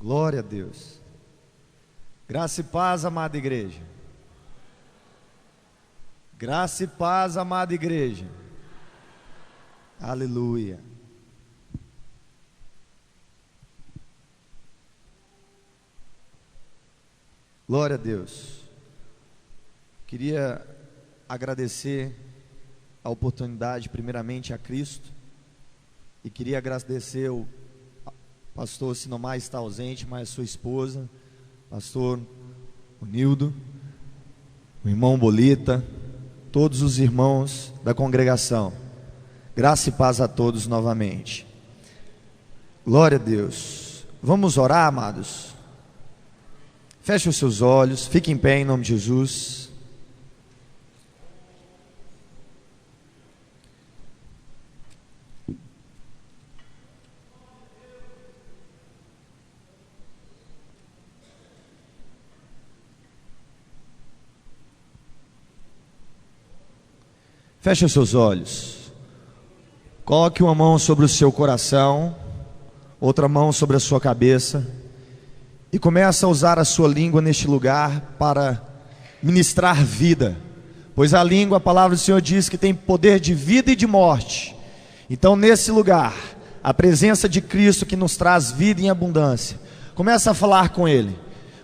Glória a Deus. Graça e paz, amada igreja. Graça e paz, amada igreja. Aleluia. Glória a Deus. Queria agradecer a oportunidade, primeiramente a Cristo, e queria agradecer o pastor Sinomar, está ausente, mas a sua esposa, pastor Nildo, o irmão Bolita, todos os irmãos da congregação. Graça e paz a todos novamente. Glória a Deus. Vamos orar, amados? Feche os seus olhos, fique em pé em nome de Jesus. Feche os seus olhos. Coloque uma mão sobre o seu coração, outra mão sobre a sua cabeça, e comece a usar a sua língua neste lugar para ministrar vida, pois a língua, a palavra do Senhor diz que tem poder de vida e de morte. Então nesse lugar, a presença de Cristo que nos traz vida em abundância, comece a falar com Ele,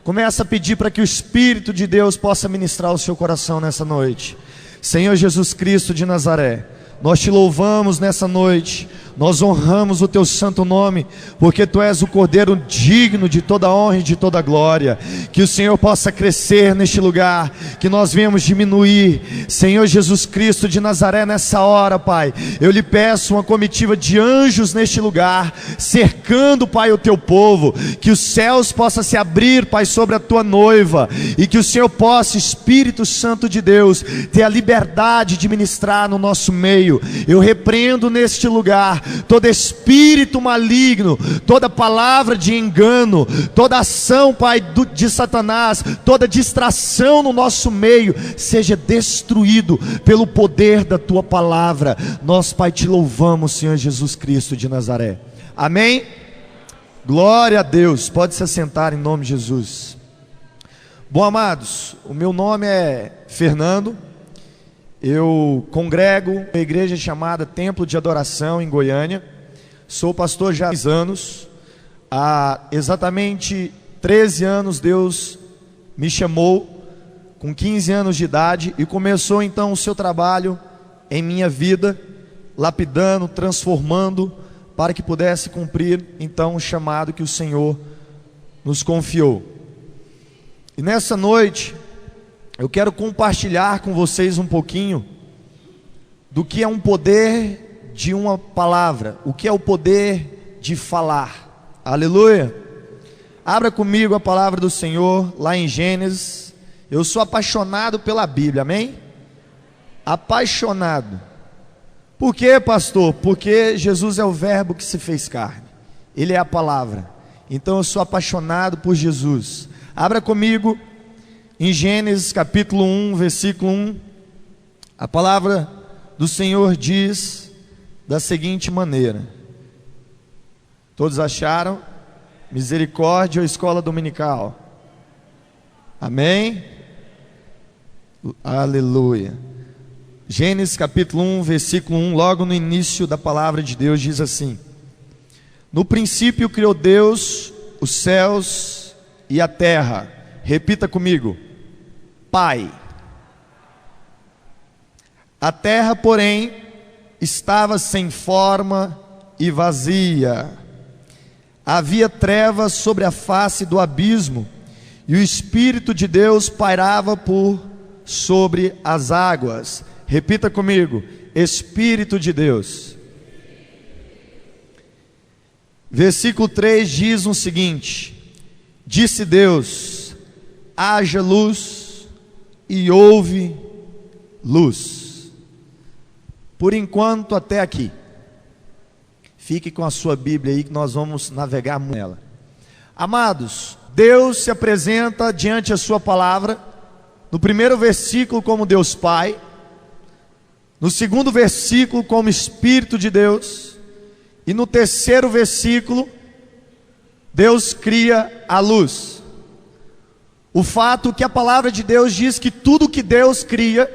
comece a pedir para que o Espírito de Deus possa ministrar o seu coração nessa noite. Senhor Jesus Cristo de Nazaré, nós te louvamos nessa noite, nós honramos o teu santo nome, porque tu és o Cordeiro digno de toda honra e de toda glória. Que o Senhor possa crescer neste lugar, que nós venhamos diminuir. Senhor Jesus Cristo de Nazaré, nessa hora, Pai, eu lhe peço uma comitiva de anjos neste lugar, cercando, Pai, o teu povo, que os céus possam se abrir, Pai, sobre a tua noiva, e que o Senhor possa, Espírito Santo de Deus, ter a liberdade de ministrar no nosso meio. Eu repreendo neste lugar todo espírito maligno, toda palavra de engano, toda ação, Pai, de Satanás, toda distração no nosso meio, seja destruído pelo poder da tua palavra. Nós, Pai, te louvamos, Senhor Jesus Cristo de Nazaré. Amém? Glória a Deus. Pode se assentar em nome de Jesus. Bom, amados, o meu nome é Fernando. Eu congrego uma igreja chamada Templo de Adoração em Goiânia. Sou pastor já há 10 anos. Há exatamente 13 anos Deus me chamou, com 15 anos de idade, e começou então o seu trabalho em minha vida, lapidando, transformando, para que pudesse cumprir então o chamado que o Senhor nos confiou. E nessa noite eu quero compartilhar com vocês um pouquinho do que é um poder de uma palavra, o que é o poder de falar. Aleluia! Abra comigo a palavra do Senhor lá em Gênesis. Eu sou apaixonado pela Bíblia, amém? Apaixonado. Por quê, pastor? Porque Jesus é o verbo que se fez carne, Ele é a palavra. Então eu sou apaixonado por Jesus. Abra comigo em Gênesis capítulo 1, versículo 1, a palavra do Senhor diz da seguinte maneira. Todos acharam? Misericórdia ou escola dominical? Amém? Aleluia. Gênesis capítulo 1, versículo 1, logo no início da palavra de Deus diz assim: no princípio criou Deus os céus e a terra. Repita comigo: Pai. A terra, porém, estava sem forma e vazia. Havia trevas sobre a face do abismo, e o Espírito de Deus pairava por sobre as águas. Repita comigo: Espírito de Deus. Versículo 3 diz o seguinte: disse Deus: haja luz, e houve luz. Por enquanto até aqui. Fique com a sua Bíblia aí que nós vamos navegar nela. Amados, Deus se apresenta diante da sua palavra, no primeiro versículo como Deus Pai, no segundo versículo como Espírito de Deus, e no terceiro versículo Deus cria a luz. O fato que a palavra de Deus diz que tudo que Deus cria,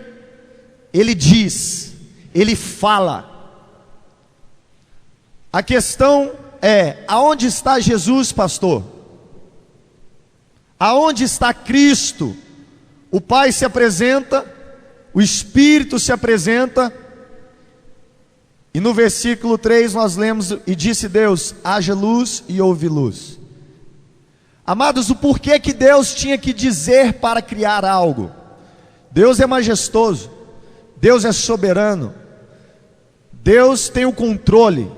Ele diz, Ele fala. A questão é, aonde está Jesus, pastor? Aonde está Cristo? O Pai se apresenta, o Espírito se apresenta, e no versículo 3 nós lemos: e disse Deus, haja luz, e houve luz. Amados, o porquê que Deus tinha que dizer para criar algo? Deus é majestoso, Deus é soberano, Deus tem o controle.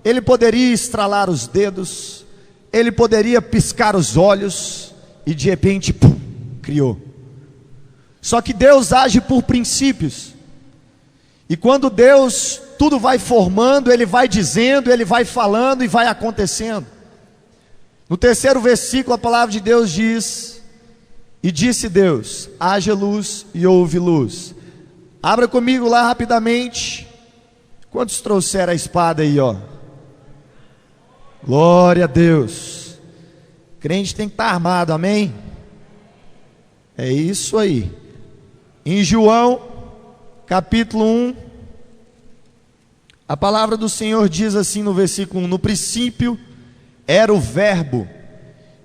Ele poderia estralar os dedos, Ele poderia piscar os olhos, e de repente, pum, criou. Só que Deus age por princípios, e quando Deus, tudo vai formando, Ele vai dizendo, Ele vai falando e vai acontecendo. No terceiro versículo a palavra de Deus diz: e disse Deus, haja luz, e houve luz. Abra comigo lá rapidamente. Quantos trouxeram a espada aí, ó? Glória a Deus. Crente tem que estar armado, amém? É isso aí. Em João capítulo 1, a palavra do Senhor diz assim no versículo 1: no princípio era o verbo,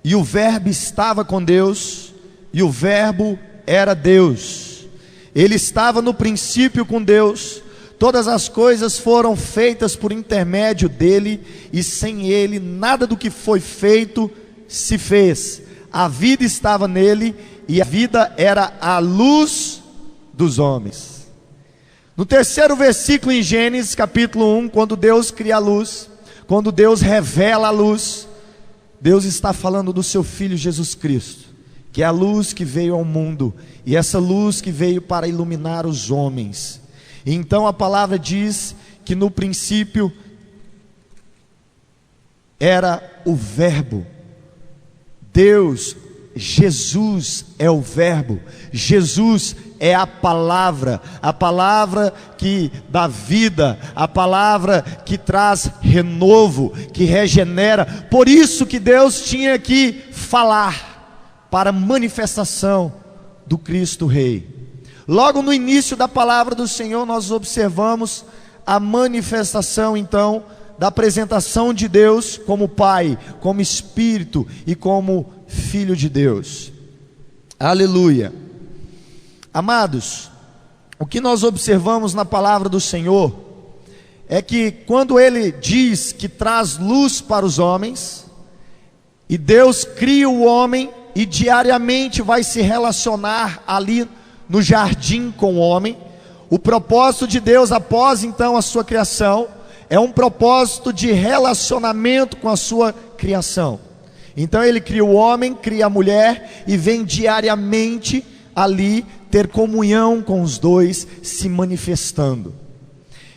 e o verbo estava com Deus, e o verbo era Deus. Ele estava no princípio com Deus. Todas as coisas foram feitas por intermédio dele, e sem ele nada do que foi feito se fez. A vida estava nele, e a vida era a luz dos homens. No terceiro versículo em Gênesis capítulo 1, quando Deus cria a luz, quando Deus revela a luz, Deus está falando do seu Filho Jesus Cristo, que é a luz que veio ao mundo, e essa luz que veio para iluminar os homens. Então a palavra diz que no princípio era o verbo. Deus, Jesus é o verbo, Jesus é a palavra que dá vida, a palavra que traz renovo, que regenera. Por isso que Deus tinha que falar para manifestação do Cristo Rei. Logo no início da palavra do Senhor nós observamos a manifestação então da apresentação de Deus como Pai, como Espírito e como Filho de Deus. Aleluia. Amados, o que nós observamos na palavra do Senhor é que quando Ele diz que traz luz para os homens, e Deus cria o homem e diariamente vai se relacionar ali no jardim com o homem, o propósito de Deus após então a sua criação é um propósito de relacionamento com a sua criação. Então Ele cria o homem, cria a mulher e vem diariamente ali ter comunhão com os dois, se manifestando.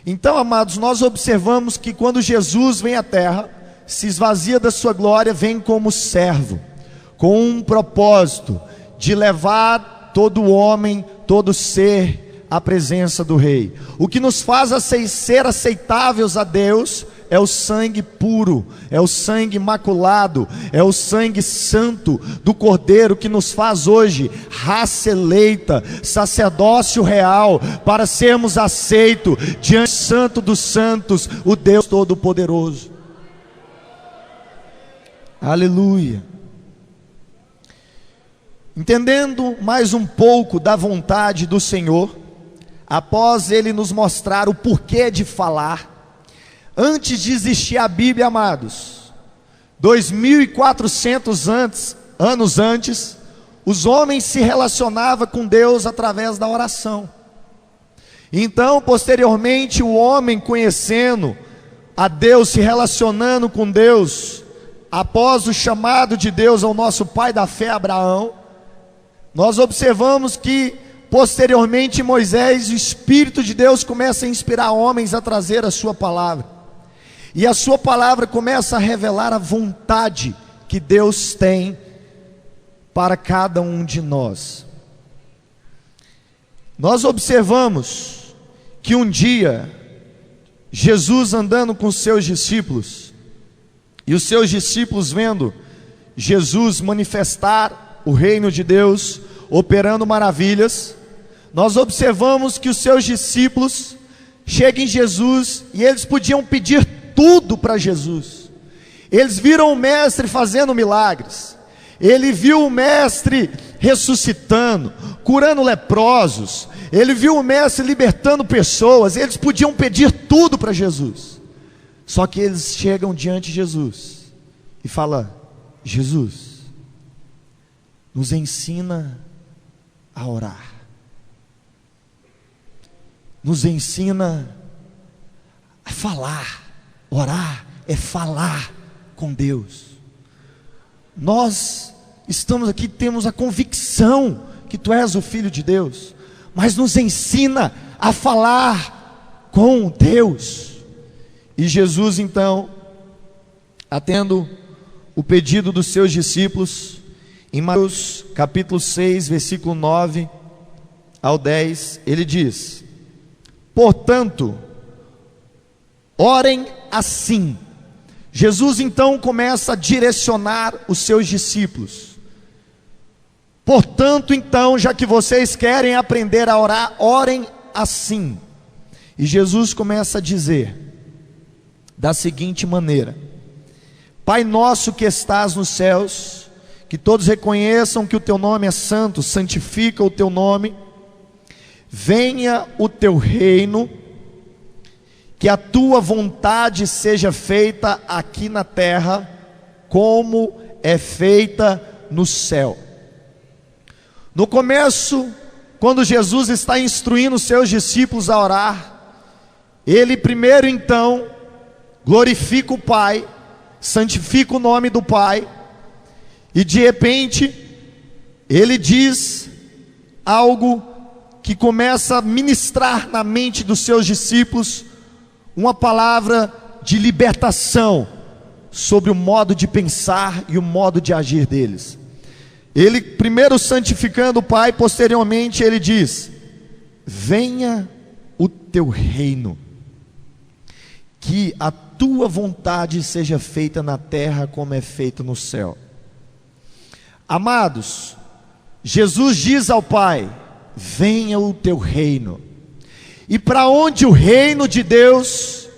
Então, amados, nós observamos que quando Jesus vem à terra, se esvazia da sua glória, vem como servo, com um propósito de levar todo homem, todo ser à presença do Rei. O que nos faz ser aceitáveis a Deus é o sangue puro, é o sangue imaculado, é o sangue santo do Cordeiro, que nos faz hoje raça eleita, sacerdócio real, para sermos aceitos diante do Santo dos Santos, o Deus Todo-Poderoso. Aleluia. Entendendo mais um pouco da vontade do Senhor, após Ele nos mostrar o porquê de falar, antes de existir a Bíblia, amados, 2400 anos antes, os homens se relacionavam com Deus através da oração. Então, posteriormente, o homem conhecendo a Deus, se relacionando com Deus, após o chamado de Deus ao nosso pai da fé, Abraão, nós observamos que posteriormente Moisés, o Espírito de Deus começa a inspirar homens a trazer a sua palavra. E a sua palavra começa a revelar a vontade que Deus tem para cada um de nós. Nós observamos que um dia, Jesus andando com seus discípulos, E os seus discípulos, vendo Jesus manifestar o reino de Deus, operando maravilhas, nós observamos que os seus discípulos chegam em Jesus e eles podiam pedir tudo para Jesus. Eles viram o mestre fazendo milagres, ele viu o mestre ressuscitando, curando leprosos, ele viu o mestre libertando pessoas. Eles podiam pedir tudo para Jesus, só que eles chegam diante de Jesus e falam: Jesus, nos ensina a orar, nos ensina a falar. Orar é falar com Deus. Nós estamos aqui, temos a convicção que Tu és o Filho de Deus, mas nos ensina a falar com Deus. E Jesus então, atendo o pedido dos seus discípulos, em Mateus capítulo 6, versículo 9 ao 10, ele diz: portanto, orem assim. Jesus então começa a direcionar os seus discípulos. Portanto, então, já que vocês querem aprender a orar, orem assim. E Jesus começa a dizer da seguinte maneira: Pai nosso que estás nos céus, que todos reconheçam que o teu nome é santo, santifica o teu nome, venha o teu reino, que a tua vontade seja feita aqui na terra, como é feita no céu. No começo, quando Jesus está instruindo os seus discípulos a orar, ele primeiro então glorifica o Pai, santifica o nome do Pai, e de repente ele diz algo que começa a ministrar na mente dos seus discípulos uma palavra de libertação sobre o modo de pensar e o modo de agir deles. Ele primeiro santificando o Pai, posteriormente ele diz: venha o teu reino, que a tua vontade seja feita na terra como é feita no céu. Amados, Jesus diz ao Pai: venha o teu reino. E para onde o reino de Deus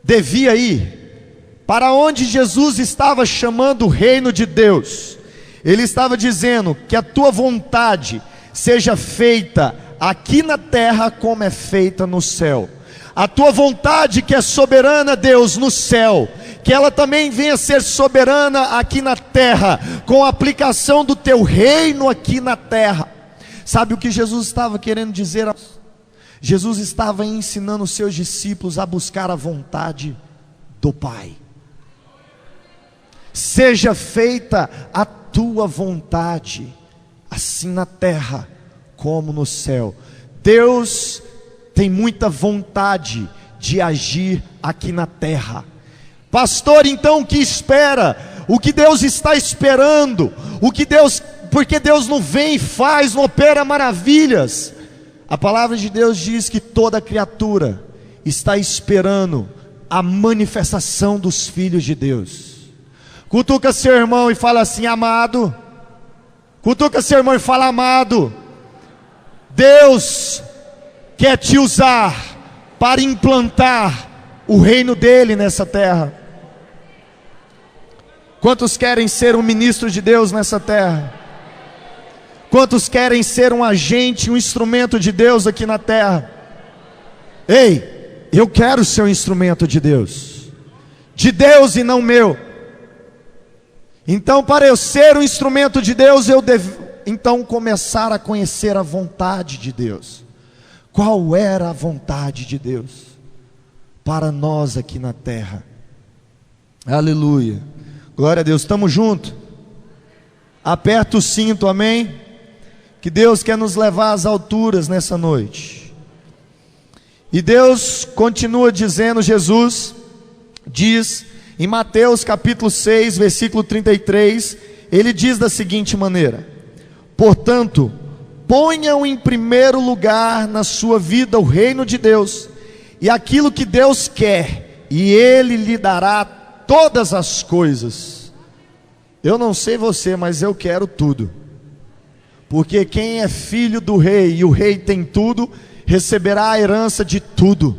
devia ir? Para onde Jesus estava chamando o reino de Deus? Ele estava dizendo que a tua vontade seja feita aqui na terra como é feita no céu. A tua vontade, que é soberana, Deus, no céu, que ela também venha a ser soberana aqui na terra, com a aplicação do teu reino aqui na terra. Sabe o que Jesus estava querendo dizer? Jesus estava ensinando os seus discípulos a buscar a vontade do Pai. Seja feita a tua vontade, assim na terra como no céu. Deus tem muita vontade de agir aqui na terra. Pastor, então o que espera? O que Deus está esperando? Porque Deus não vem e faz, não opera maravilhas. A palavra de Deus diz que toda criatura está esperando a manifestação dos filhos de Deus. Cutuca seu irmão e fala assim: amado. Cutuca seu irmão e fala: amado, Deus quer te usar para implantar o reino dele nessa terra. Quantos querem ser um ministro de Deus nessa terra? Quantos querem ser um agente, um instrumento de Deus aqui na terra? Ei, eu quero ser um instrumento de Deus e não meu. Então, para eu ser um instrumento de Deus, eu devo então começar a conhecer a vontade de Deus. Qual era a vontade de Deus para nós aqui na terra? Aleluia, glória a Deus. Estamos juntos? Aperta o cinto, amém? Que Deus quer nos levar às alturas nessa noite. E Deus continua dizendo, Jesus diz em Mateus capítulo 6, versículo 33, ele diz da seguinte maneira: portanto, ponham em primeiro lugar na sua vida o reino de Deus, e aquilo que Deus quer, e Ele lhe dará todas as coisas. Eu não sei você, mas eu quero tudo. Porque quem é filho do rei e o rei tem tudo, receberá a herança de tudo.